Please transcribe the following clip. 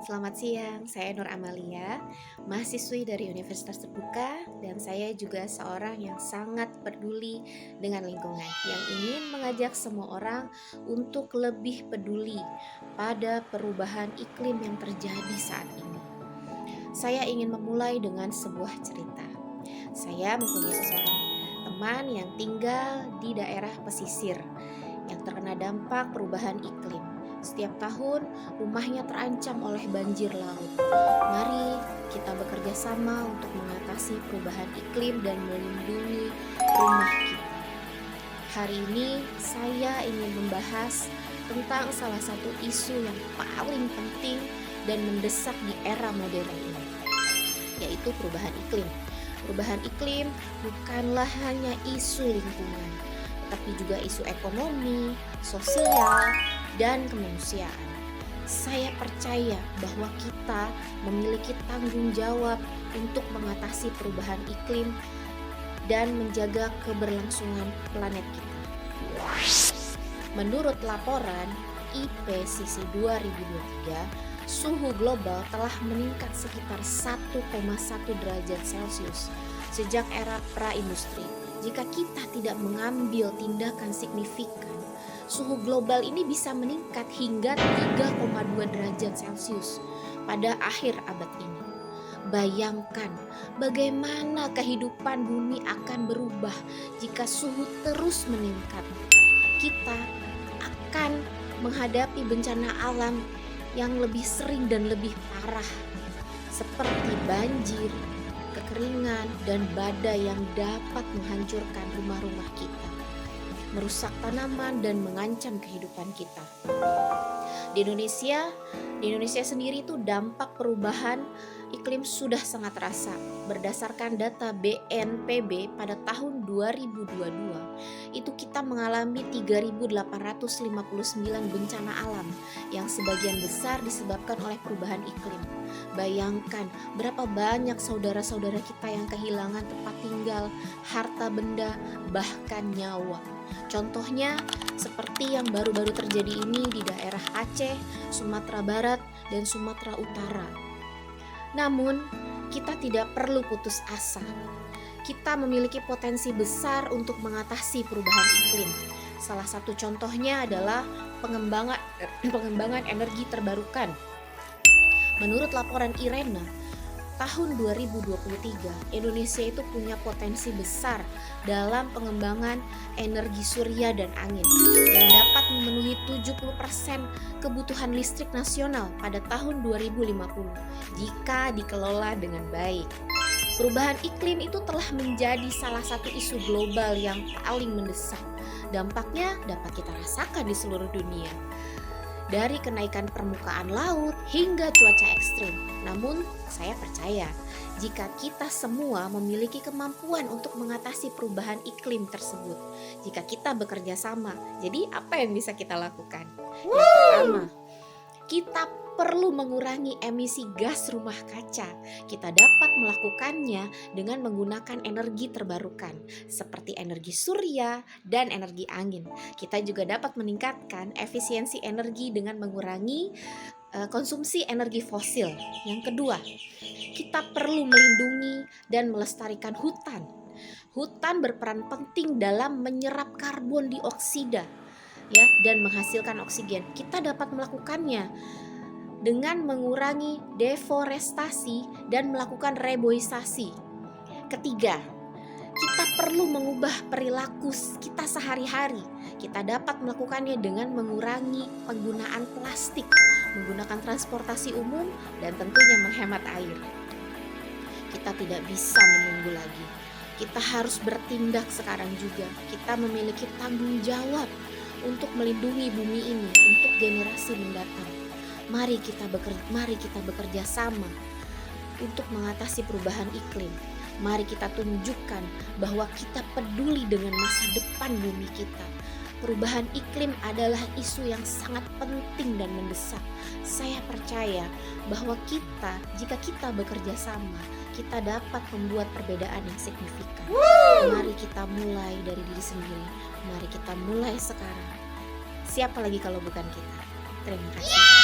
Selamat siang, saya Nur Amalia, mahasiswi dari Universitas Terbuka, dan saya juga seorang yang sangat peduli dengan lingkungan, yang ingin mengajak semua orang untuk lebih peduli pada perubahan iklim yang terjadi saat ini. Saya ingin memulai dengan sebuah cerita. Saya mempunyai seseorang teman yang tinggal di daerah pesisir yang terkena dampak perubahan iklim. Setiap tahun rumahnya terancam oleh banjir laut. Mari kita bekerja sama untuk mengatasi perubahan iklim dan melindungi rumah kita. Hari ini saya ingin membahas tentang salah satu isu yang paling penting dan mendesak di era modern ini, yaitu perubahan iklim. Perubahan iklim bukanlah hanya isu lingkungan, tetapi juga isu ekonomi, sosial, dan kemanusiaan. Saya percaya bahwa kita memiliki tanggung jawab untuk mengatasi perubahan iklim dan menjaga keberlangsungan planet kita. Menurut laporan IPCC 2023, suhu global telah meningkat sekitar 1,1 derajat Celcius sejak era pra-industri. Jika kita tidak mengambil tindakan signifikan, suhu global ini bisa meningkat hingga 3,2 derajat Celcius pada akhir abad ini. Bayangkan bagaimana kehidupan bumi akan berubah jika suhu terus meningkat. Kita akan menghadapi bencana alam yang lebih sering dan lebih parah, seperti banjir, kekeringan, dan badai yang dapat menghancurkan rumah-rumah kita, merusak tanaman, dan mengancam kehidupan kita. Di Indonesia sendiri itu dampak perubahan iklim sudah sangat terasa. Berdasarkan data BNPB pada tahun 2022, itu kita mengalami 3.859 bencana alam yang sebagian besar disebabkan oleh perubahan iklim. Bayangkan berapa banyak saudara-saudara kita yang kehilangan tempat tinggal, harta benda, bahkan nyawa. Contohnya seperti yang baru-baru terjadi ini di daerah Aceh, Sumatera Barat, dan Sumatera Utara. Namun, kita tidak perlu putus asa. Kita memiliki potensi besar untuk mengatasi perubahan iklim. Salah satu contohnya adalah pengembangan energi terbarukan. Menurut laporan IRENA, tahun 2023, Indonesia itu punya potensi besar dalam pengembangan energi surya dan angin yang dapat memenuhi 70% kebutuhan listrik nasional pada tahun 2050 jika dikelola dengan baik. Perubahan iklim itu telah menjadi salah satu isu global yang paling mendesak. Dampaknya dapat kita rasakan di seluruh dunia, dari kenaikan permukaan laut hingga cuaca ekstrim. Namun, saya percaya jika kita semua memiliki kemampuan untuk mengatasi perubahan iklim tersebut, jika kita bekerja sama. Jadi, apa yang bisa kita lakukan? Yang pertama, kita perlu mengurangi emisi gas rumah kaca. Kita dapat melakukannya dengan menggunakan energi terbarukan seperti energi surya dan energi angin. Kita juga dapat meningkatkan efisiensi energi dengan mengurangi konsumsi energi fosil. Yang kedua, kita perlu melindungi dan melestarikan hutan. Hutan berperan penting dalam menyerap karbon dioksida dan menghasilkan oksigen. Kita dapat melakukannya dengan mengurangi deforestasi dan melakukan reboisasi. Ketiga, kita perlu mengubah perilaku kita sehari-hari. Kita dapat melakukannya dengan mengurangi penggunaan plastik, menggunakan transportasi umum, dan tentunya menghemat air. Kita tidak bisa menunggu lagi. Kita harus bertindak sekarang juga. Kita memiliki tanggung jawab untuk melindungi bumi ini untuk generasi mendatang. Mari kita bekerja sama untuk mengatasi perubahan iklim. Mari kita tunjukkan bahwa kita peduli dengan masa depan bumi kita. Perubahan iklim adalah isu yang sangat penting dan mendesak. Saya percaya bahwa jika kita bekerja sama, kita dapat membuat perbedaan yang signifikan. Mari kita mulai dari diri sendiri. Mari kita mulai sekarang. Siapa lagi kalau bukan kita? Terima kasih.